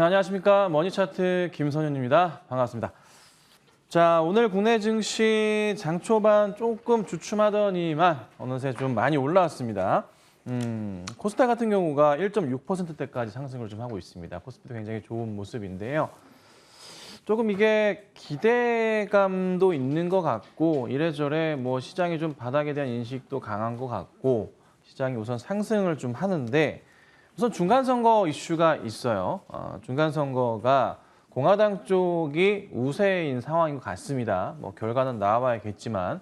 네, 안녕하십니까. 머니차트 김선윤입니다. 반갑습니다. 자, 오늘 국내 증시 장 초반 조금 주춤하더니만 어느새 좀 많이 올라왔습니다. 코스닥 같은 경우가 1.6%대까지 상승을 좀 하고 있습니다. 코스피도 굉장히 좋은 모습인데요. 조금 이게 기대감도 있는 것 같고 이래저래 뭐 시장이 좀 바닥에 대한 인식도 강한 것 같고 시장이 우선 상승을 좀 하는데 우선 중간선거 이슈가 있어요. 중간선거가 공화당 쪽이 우세인 상황인 것 같습니다. 뭐 결과는 나와봐야겠지만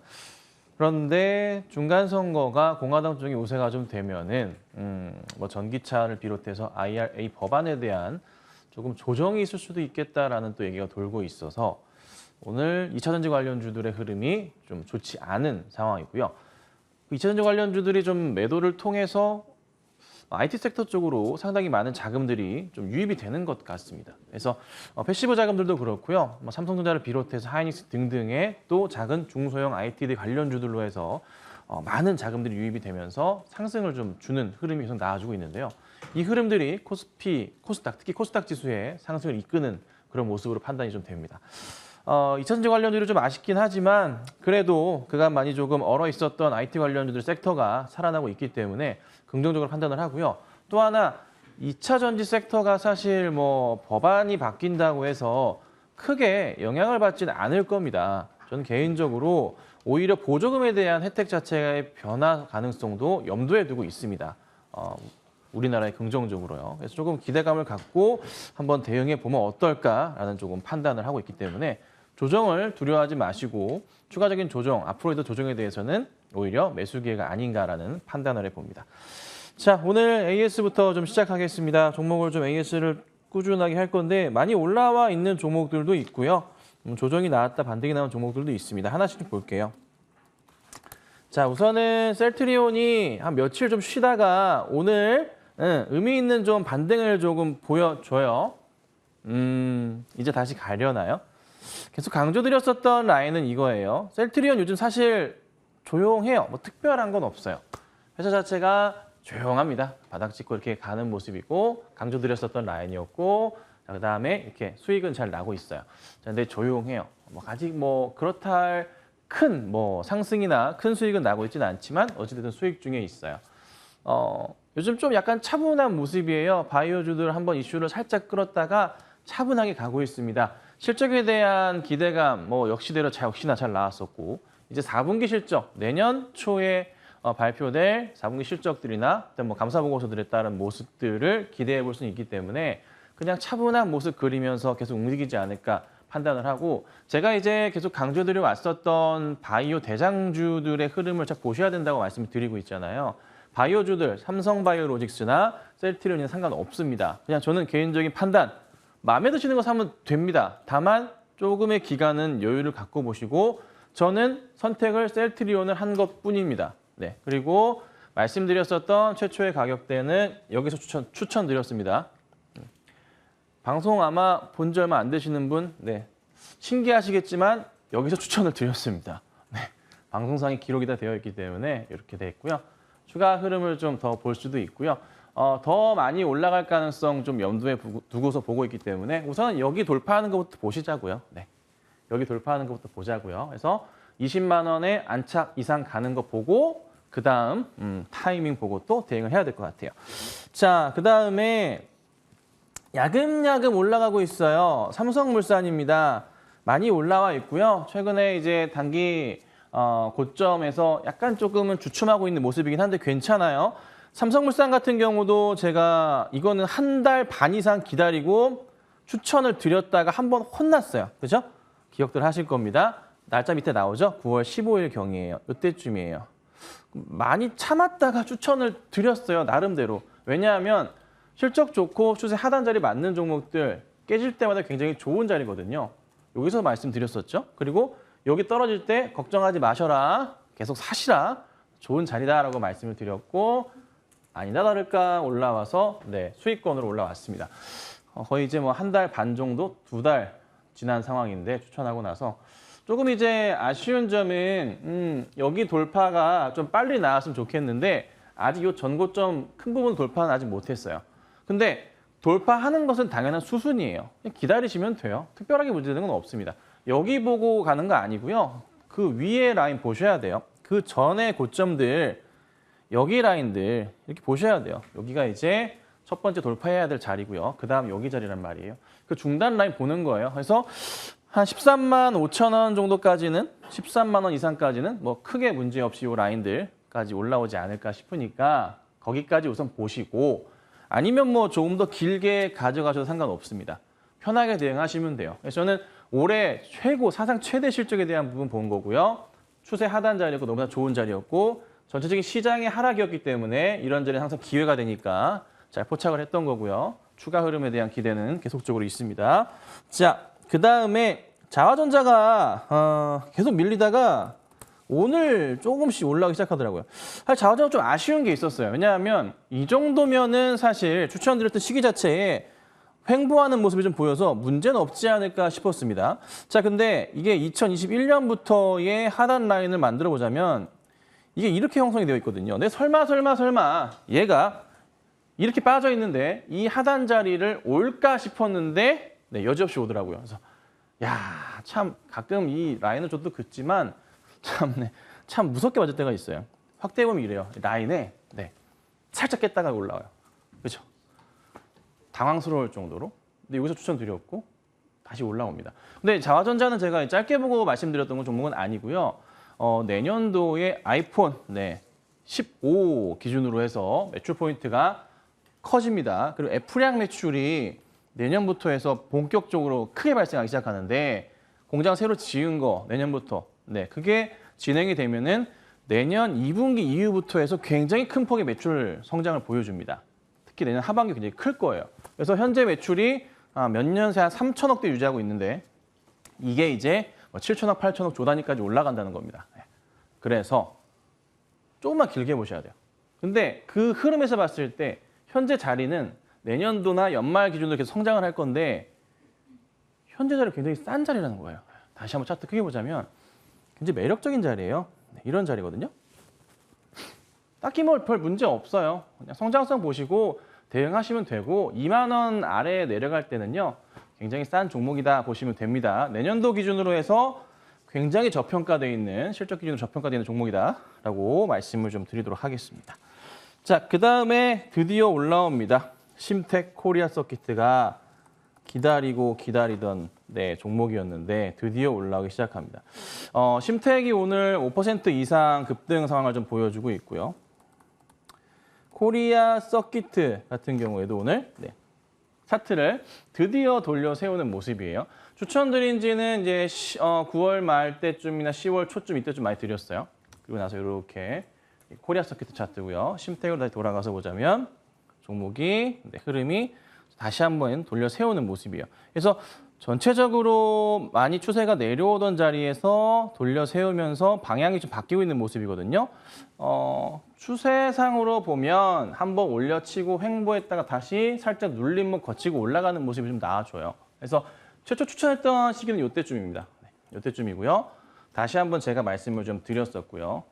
그런데 중간선거가 공화당 쪽이 우세가 좀 되면은 뭐 전기차를 비롯해서 IRA 법안에 대한 조금 조정이 있을 수도 있겠다라는 또 얘기가 돌고 있어서 오늘 2차전지 관련주들의 흐름이 좀 좋지 않은 상황이고요. 2차전지 관련주들이 좀 매도를 통해서 IT 섹터 쪽으로 상당히 많은 자금들이 좀 유입이 되는 것 같습니다. 그래서 패시브 자금들도 그렇고요. 뭐 삼성전자를 비롯해서 하이닉스 등등의 또 작은 중소형 IT 관련주들로 해서 많은 자금들이 유입이 되면서 상승을 좀 주는 흐름이 계속 나와주고 있는데요. 이 흐름들이 코스피, 코스닥, 특히 코스닥 지수의 상승을 이끄는 그런 모습으로 판단이 좀 됩니다. 2차전지 관련주들이 좀 아쉽긴 하지만 그래도 그간 많이 조금 얼어 있었던 IT 관련주들 섹터가 살아나고 있기 때문에 긍정적으로 판단을 하고요. 또 하나 2차전지 섹터가 사실 뭐 법안이 바뀐다고 해서 크게 영향을 받지는 않을 겁니다. 저는 개인적으로 오히려 보조금에 대한 혜택 자체의 변화 가능성도 염두에 두고 있습니다. 우리나라에 긍정적으로요. 그래서 조금 기대감을 갖고 한번 대응해 보면 어떨까라는 조금 판단을 하고 있기 때문에 조정을 두려워하지 마시고 추가적인 조정, 앞으로의 조정에 대해서는 오히려 매수 기회가 아닌가라는 판단을 해봅니다. 자, 오늘 AS부터 좀 시작하겠습니다. 종목을 좀 AS를 꾸준하게 할 건데 많이 올라와 있는 종목들도 있고요. 조정이 나왔다 반등이 나온 종목들도 있습니다. 하나씩 좀 볼게요. 자, 우선은 셀트리온이 한 며칠 좀 쉬다가 오늘 의미 있는 좀 반등을 조금 보여줘요. 이제 다시 가려나요? 계속 강조드렸었던 라인은 이거예요. 셀트리온 요즘 사실 조용해요. 뭐 특별한 건 없어요. 회사 자체가 조용합니다. 바닥 찍고 이렇게 가는 모습이고 강조드렸었던 라인이었고 그다음에 이렇게 수익은 잘 나고 있어요. 자, 근데 조용해요. 뭐 아직 뭐 그렇다 할 큰 뭐 상승이나 큰 수익은 나고 있지는 않지만 어찌됐든 수익 중에 있어요. 요즘 좀 약간 차분한 모습이에요. 바이오주들 한번 이슈를 살짝 끌었다가 차분하게 가고 있습니다. 실적에 대한 기대감 뭐 역시나 잘 나왔었고 이제 4분기 실적 내년 초에 발표될 4분기 실적들이나 뭐 감사 보고서들에 따른 모습들을 기대해 볼 수 있기 때문에 그냥 차분한 모습 그리면서 계속 움직이지 않을까 판단을 하고 제가 이제 계속 강조드려 왔었던 바이오 대장주들의 흐름을 잘 보셔야 된다고 말씀을 드리고 있잖아요. 바이오주들, 삼성바이오로직스나 셀트리온이나 상관없습니다. 그냥 저는 개인적인 판단, 마음에 드시는 거 사면 됩니다. 다만 조금의 기간은 여유를 갖고 보시고 저는 선택을 셀트리온을 한 것뿐입니다. 네, 그리고 말씀드렸었던 최초의 가격대는 여기서 추천드렸습니다. 방송 아마 본 지 얼마 안 되시는 분, 네, 신기하시겠지만 여기서 추천을 드렸습니다. 네, 방송상의 기록이 다 되어 있기 때문에 이렇게 돼 있고요. 추가 흐름을 좀 더 볼 수도 있고요. 더 많이 올라갈 가능성 좀 염두에 두고서 보고 있기 때문에 우선 여기 돌파하는 것부터 보시자고요. 네, 여기 돌파하는 것부터 보자고요. 그래서 20만 원에 안착 이상 가는 거 보고 그 다음 타이밍 보고 또 대응을 해야 될 것 같아요. 자, 그 다음에 야금야금 올라가고 있어요. 삼성물산입니다. 많이 올라와 있고요. 최근에 이제 단기 고점에서 약간 조금은 주춤하고 있는 모습이긴 한데 괜찮아요. 삼성물산 같은 경우도 제가 이거는 한 달 반 이상 기다리고 추천을 드렸다가 한번 혼났어요. 그죠? 기억들 하실 겁니다. 날짜 밑에 나오죠? 9월 15일 경이에요. 이때쯤이에요. 많이 참았다가 추천을 드렸어요. 나름대로. 왜냐하면 실적 좋고 추세 하단 자리 맞는 종목들 깨질 때마다 굉장히 좋은 자리거든요. 여기서 말씀드렸었죠. 그리고 여기 떨어질 때 걱정하지 마셔라. 계속 사시라. 좋은 자리다라고 말씀을 드렸고 아니다 다를까 올라와서 네, 수익권으로 올라왔습니다. 거의 이제 뭐 한 달 반 정도, 2달 지난 상황인데 추천하고 나서 조금 이제 아쉬운 점은 여기 돌파가 좀 빨리 나왔으면 좋겠는데 아직 이 전고점 큰 부분 돌파는 아직 못했어요. 근데 돌파하는 것은 당연한 수순이에요. 기다리시면 돼요. 특별하게 문제되는 건 없습니다. 여기 보고 가는 거 아니고요. 그 위에 라인 보셔야 돼요. 그 전에 고점들, 여기 라인들 이렇게 보셔야 돼요. 여기가 이제 첫 번째 돌파해야 될 자리고요. 그 다음 여기 자리란 말이에요. 그 중단 라인 보는 거예요. 그래서 한 13만 5천 원 정도까지는 13만 원 이상까지는 뭐 크게 문제 없이 이 라인들까지 올라오지 않을까 싶으니까 거기까지 우선 보시고 아니면 뭐 조금 더 길게 가져가셔도 상관없습니다. 편하게 대응하시면 돼요. 그래서 저는 올해 최고 사상 최대 실적에 대한 부분 본 거고요. 추세 하단 자리였고 너무나 좋은 자리였고 전체적인 시장의 하락이었기 때문에 이런 자리는 항상 기회가 되니까 잘 포착을 했던 거고요. 추가 흐름에 대한 기대는 계속적으로 있습니다. 자, 그다음에 자화전자가 계속 밀리다가 오늘 조금씩 올라오기 시작하더라고요. 사실 자화전자 좀 아쉬운 게 있었어요. 왜냐하면 이 정도면은 사실 추천드렸던 시기 자체에 횡보하는 모습이 좀 보여서 문제는 없지 않을까 싶었습니다. 자, 근데 이게 2021년부터의 하단 라인을 만들어 보자면 이게 이렇게 형성이 되어 있거든요. 근데 설마 얘가 이렇게 빠져 있는데 이 하단 자리를 올까 싶었는데 네, 여지없이 오더라고요. 그래서 야, 참 가끔 이 라인을 저도 긋지만 참 무섭게 맞을 때가 있어요. 확대해 보면 이래요. 라인에 네, 살짝 깼다가 올라와요. 그렇죠? 당황스러울 정도로. 근데 여기서 추천드렸고 다시 올라옵니다. 근데 자화전자는 제가 짧게 보고 말씀드렸던 건 종목은 아니고요. 내년도에 아이폰 15 기준으로 해서 매출 포인트가 커집니다. 그리고 애플향 매출이 내년부터 해서 본격적으로 크게 발생하기 시작하는데 공장 새로 지은 거 내년부터 그게 진행이 되면은 내년 2분기 이후부터 해서 굉장히 큰 폭의 매출 성장을 보여줍니다. 특히 내년 하반기 굉장히 클 거예요. 그래서 현재 매출이 몇 년 새 한 3천억대 유지하고 있는데 이게 이제 7천억, 8천억 조 단위까지 올라간다는 겁니다. 그래서 조금만 길게 보셔야 돼요. 근데 그 흐름에서 봤을 때 현재 자리는 내년도나 연말 기준으로 계속 성장을 할 건데 현재 자리 굉장히 싼 자리라는 거예요. 다시 한번 차트 크게 보자면 굉장히 매력적인 자리예요. 이런 자리거든요. 딱히 뭐 별 문제 없어요. 그냥 성장성 보시고 대응하시면 되고 2만 원 아래에 내려갈 때는요. 굉장히 싼 종목이다 보시면 됩니다. 내년도 기준으로 해서 굉장히 저평가되어 있는 실적 기준으로 저평가되어 있는 종목이다라고 말씀을 좀 드리도록 하겠습니다. 자, 그다음에 드디어 올라옵니다. 심텍 코리아 서킷가 기다리고 기다리던 종목이었는데 드디어 올라오기 시작합니다. 심텍이 오늘 5% 이상 급등 상황을 좀 보여주고 있고요. 코리아 서킷 같은 경우에도 오늘 차트를 드디어 돌려 세우는 모습이에요. 추천드린 지는 이제 9월 말 때쯤이나 10월 초쯤 이때쯤 많이 드렸어요. 그리고 나서 이렇게 코리아 서킷 차트고요. 심텍으로 다시 돌아가서 보자면 종목이 흐름이 다시 한번 돌려 세우는 모습이에요. 그래서 전체적으로 많이 추세가 내려오던 자리에서 돌려 세우면서 방향이 좀 바뀌고 있는 모습이거든요. 추세상으로 보면 한번 올려치고 횡보했다가 다시 살짝 눌림목 거치고 올라가는 모습이 좀 나와줘요. 그래서 최초 추천했던 시기는 이때쯤입니다. 이때쯤이고요. 다시 한번 제가 말씀을 좀 드렸었고요.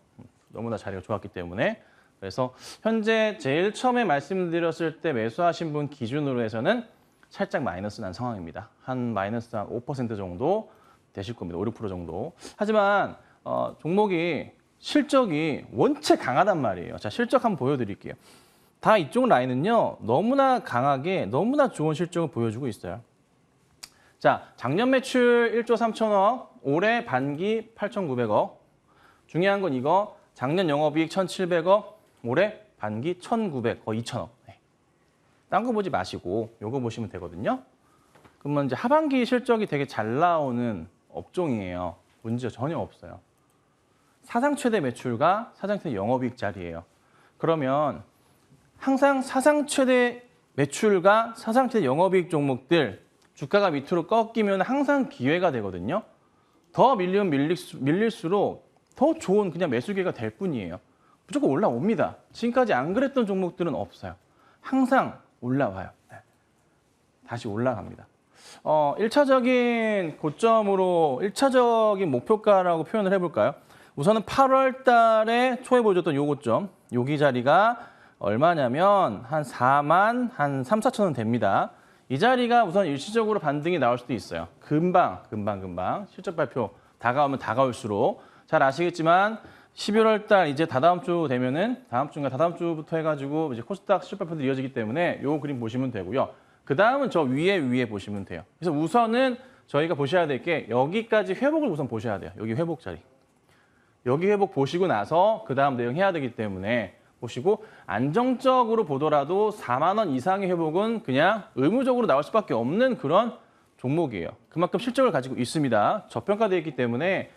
너무나 자리가 좋았기 때문에. 그래서 현재 제일 처음에 말씀드렸을 때 매수하신 분 기준으로 해서는 살짝 마이너스 난 상황입니다. 한 마이너스 한 5% 정도 되실 겁니다. 5, 6% 정도. 하지만 종목이 실적이 원체 강하단 말이에요. 자, 실적 한번 보여드릴게요. 다 이쪽 라인은요. 너무나 강하게 너무나 좋은 실적을 보여주고 있어요. 자, 작년 매출 1조 3천억, 올해 반기 8,900억. 중요한 건 이거 작년 영업이익 1,700억, 올해 반기 1,900, 거의 2,000억. 딴 거 보지 마시고 요거 보시면 되거든요. 그러면 이제 하반기 실적이 되게 잘 나오는 업종이에요. 문제 전혀 없어요. 사상 최대 매출과 사상 최대 영업이익 자리예요. 그러면 항상 사상 최대 매출과 사상 최대 영업이익 종목들 주가가 밑으로 꺾이면 항상 기회가 되거든요. 더 밀리면 밀릴수록 더 좋은 그냥 매수 기회가 될 뿐이에요. 무조건 올라옵니다. 지금까지 안 그랬던 종목들은 없어요. 항상 올라와요. 다시 올라갑니다. 1차적인 고점으로 1차적인 목표가라고 표현을 해볼까요? 우선은 8월 달에 초에 보여줬던 요 고점, 여기 자리가 얼마냐면 한 4만 한 3, 4천 원 됩니다. 이 자리가 우선 일시적으로 반등이 나올 수도 있어요. 금방 실적 발표 다가오면 다가올수록 잘 아시겠지만 11월 달 이제 다다음 주 되면은 다음 주인가 다다음 주부터 해가지고 이제 코스닥 실적 발표도 이어지기 때문에 요 그림 보시면 되고요. 그 다음은 저 위에 보시면 돼요. 그래서 우선은 저희가 보셔야 될 게 여기까지 회복을 우선 보셔야 돼요. 여기 회복 자리. 여기 회복 보시고 나서 그 다음 내용 해야 되기 때문에 보시고 안정적으로 보더라도 4만 원 이상의 회복은 그냥 의무적으로 나올 수밖에 없는 그런 종목이에요. 그만큼 실적을 가지고 있습니다. 저평가되어 있기 때문에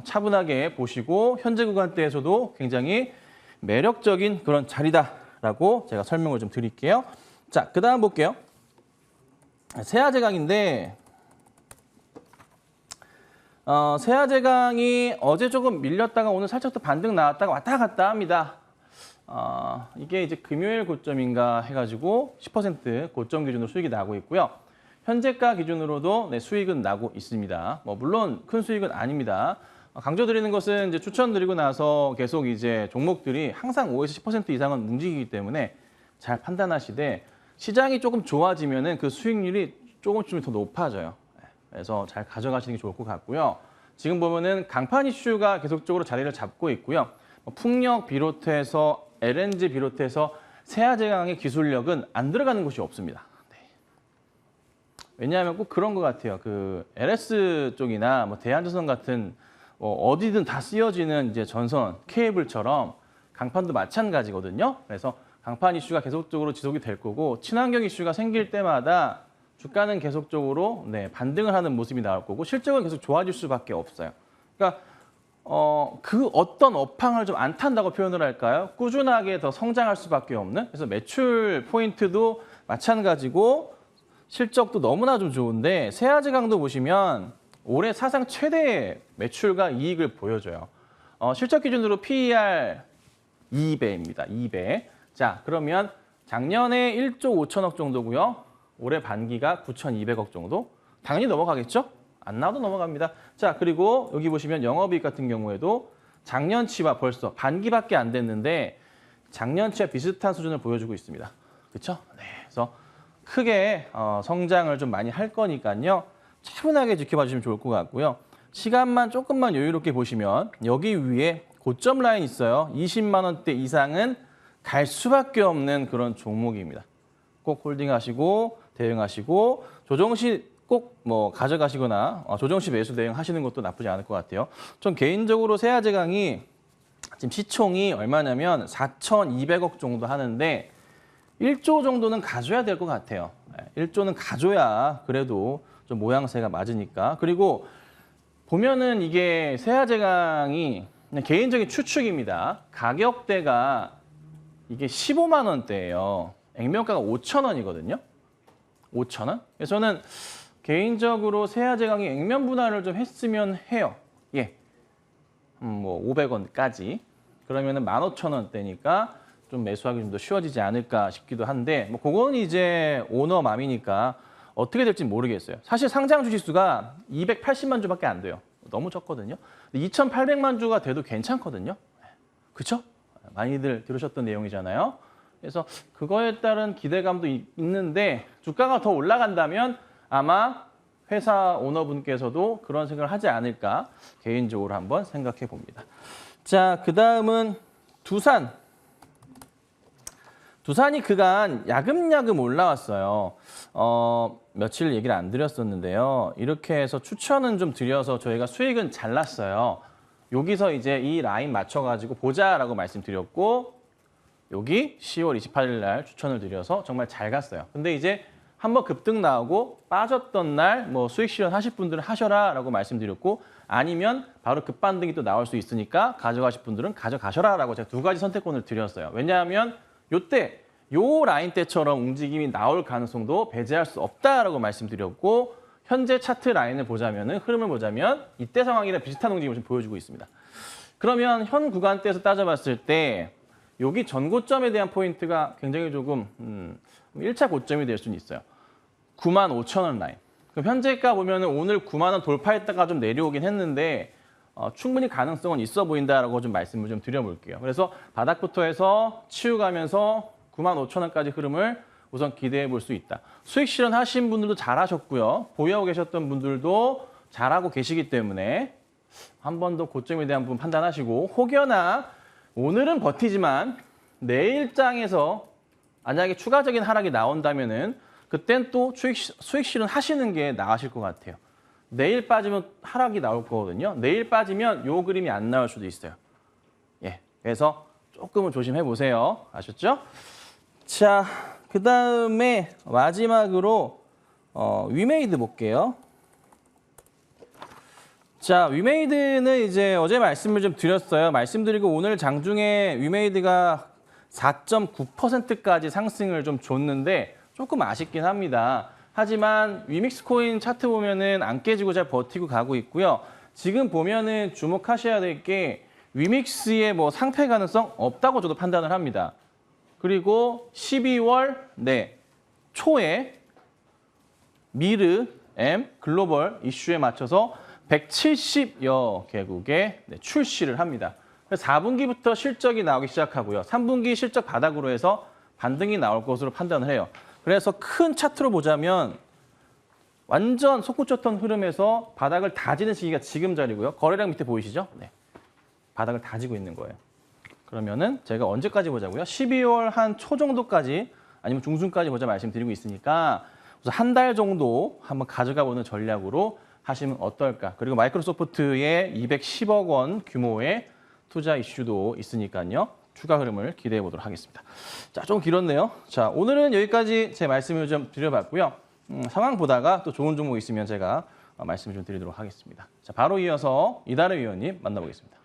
차분하게 보시고 현재 구간대에서도 굉장히 매력적인 그런 자리다라고 제가 설명을 좀 드릴게요. 자, 그 다음 볼게요. 세아제강인데 세아제강이 어제 조금 밀렸다가 오늘 살짝 또 반등 나왔다가 왔다 갔다 합니다. 이게 이제 금요일 고점인가 해가지고 10% 고점 기준으로 수익이 나고 있고요. 현재가 기준으로도 네, 수익은 나고 있습니다. 물론 큰 수익은 아닙니다. 강조드리는 것은 이제 추천드리고 나서 계속 이제 종목들이 항상 5에서 10% 이상은 움직이기 때문에 잘 판단하시되 시장이 조금 좋아지면은 그 수익률이 조금쯤 더 높아져요. 그래서 잘 가져가시는 게 좋을 것 같고요. 지금 보면은 강판 이슈가 계속적으로 자리를 잡고 있고요. 풍력 비롯해서 LNG 비롯해서 세아제강의 기술력은 안 들어가는 곳이 없습니다. 네. 왜냐하면 꼭 그런 것 같아요. 그 LS 쪽이나 대한전선 같은 어디든 다 쓰여지는 이제 전선 케이블처럼 강판도 마찬가지거든요. 그래서 강판 이슈가 계속적으로 지속이 될 거고 친환경 이슈가 생길 때마다 주가는 계속적으로 반등을 하는 모습이 나올 거고 실적은 계속 좋아질 수밖에 없어요. 그러니까 그 어떤 업황을 좀 안 탄다고 표현을 할까요? 꾸준하게 더 성장할 수밖에 없는. 그래서 매출 포인트도 마찬가지고 실적도 너무나 좀 좋은데 세아제강도 보시면 올해 사상 최대의 매출과 이익을 보여줘요. 실적 기준으로 PER 2배입니다. 2배. 자, 그러면 작년에 1조 5천억 정도고요. 올해 반기가 9,200억 정도. 당연히 넘어가겠죠? 안 나와도 넘어갑니다. 자, 그리고 여기 보시면 영업이익 같은 경우에도 작년치와 벌써 반기밖에 안 됐는데 작년치와 비슷한 수준을 보여주고 있습니다. 그렇죠? 네, 그래서 크게 성장을 좀 많이 할 거니까요. 차분하게 지켜봐 주시면 좋을 것 같고요. 시간만 조금만 여유롭게 보시면 여기 위에 고점 라인 있어요. 20만 원대 이상은 갈 수밖에 없는 그런 종목입니다. 꼭 홀딩하시고 대응하시고 조정 시 꼭 가져가시거나 조정 시 매수 대응하시는 것도 나쁘지 않을 것 같아요. 전 개인적으로 세아제강이 지금 시총이 얼마냐면 4,200억 정도 하는데 1조 정도는 가져야 될 것 같아요. 1조는 가져야 그래도 좀 모양새가 맞으니까. 그리고 보면은 이게 세아제강이 그냥 개인적인 추측입니다. 가격대가 이게 15만 원대예요. 액면가가 5천 원이거든요. 5천 원? 그래서 저는 개인적으로 세아제강이 액면 분할을 좀 했으면 해요. 예. 500원까지. 그러면은 15,000원대니까 좀 매수하기 좀 더 쉬워지지 않을까 싶기도 한데 그건 이제 오너 맘이니까 어떻게 될지 모르겠어요. 사실 상장 주식수가 280만 주밖에 안 돼요. 너무 적거든요. 2,800만 주가 돼도 괜찮거든요. 그렇죠? 많이들 들으셨던 내용이잖아요. 그래서 그거에 따른 기대감도 있는데 주가가 더 올라간다면 아마 회사 오너분께서도 그런 생각을 하지 않을까 개인적으로 한번 생각해 봅니다. 자, 그 다음은 두산. 두산이 그간 야금야금 올라왔어요. 며칠 얘기를 안 드렸었는데요. 이렇게 해서 추천은 좀 드려서 저희가 수익은 잘 났어요. 여기서 이제 이 라인 맞춰가지고 보자라고 말씀드렸고 여기 10월 28일 날 추천을 드려서 정말 잘 갔어요. 근데 이제 한번 급등 나오고 빠졌던 날 수익 실현하실 분들은 하셔라라고 말씀드렸고 아니면 바로 급반등이 또 나올 수 있으니까 가져가실 분들은 가져가셔라라고 제가 두 가지 선택권을 드렸어요. 왜냐하면 요때 요 라인 때처럼 움직임이 나올 가능성도 배제할 수 없다라고 말씀드렸고 현재 차트 라인을 보자면은 흐름을 보자면 이때 상황이랑 비슷한 움직임을 좀 보여주고 있습니다. 그러면 현 구간대에서 따져봤을 때 여기 전고점에 대한 포인트가 굉장히 조금 1차 고점이 될 수는 있어요. 95,000원 라인. 그럼 현재가 보면은 오늘 9만 원 돌파했다가 좀 내려오긴 했는데 충분히 가능성은 있어 보인다라고 좀 말씀을 좀 드려볼게요. 그래서 바닥부터 해서 치우가면서 95,000원까지 흐름을 우선 기대해 볼 수 있다. 수익 실현하신 분들도 잘하셨고요. 보유하고 계셨던 분들도 잘하고 계시기 때문에 한 번 더 고점에 대한 부분 판단하시고 혹여나 오늘은 버티지만 내일장에서 만약에 추가적인 하락이 나온다면은 그땐 또 수익 실현 하시는 게 나으실 것 같아요. 내일 빠지면 하락이 나올 거거든요. 내일 빠지면 요 그림이 안 나올 수도 있어요. 예, 그래서 조금은 조심해 보세요. 아셨죠? 자, 그 다음에 마지막으로 위메이드 볼게요. 자, 위메이드는 이제 어제 말씀을 좀 드렸어요. 말씀드리고 오늘 장중에 위메이드가 4.9%까지 상승을 좀 줬는데 조금 아쉽긴 합니다. 하지만 위믹스 코인 차트 보면은 안 깨지고 잘 버티고 가고 있고요. 지금 보면은 주목하셔야 될 게 위믹스의 뭐 상패 가능성 없다고 저도 판단을 합니다. 그리고 12월 초에 미르 M 글로벌 이슈에 맞춰서 170여 개국에 출시를 합니다. 4분기부터 실적이 나오기 시작하고요. 3분기 실적 바닥으로 해서 반등이 나올 것으로 판단을 해요. 그래서 큰 차트로 보자면 완전 솟구쳤던 흐름에서 바닥을 다지는 시기가 지금 자리고요. 거래량 밑에 보이시죠? 네. 바닥을 다지고 있는 거예요. 그러면은 제가 언제까지 보자고요? 12월 한 초 정도까지 아니면 중순까지 보자 말씀드리고 있으니까 우선 한 달 정도 한번 가져가 보는 전략으로 하시면 어떨까? 그리고 마이크로소프트의 210억 원 규모의 투자 이슈도 있으니까요. 추가 흐름을 기대해 보도록 하겠습니다. 자, 좀 길었네요. 자, 오늘은 여기까지 제 말씀을 좀 드려봤고요. 상황 보다가 또 좋은 종목 있으면 제가 말씀을 좀 드리도록 하겠습니다. 자, 바로 이어서 이다래 위원님 만나보겠습니다.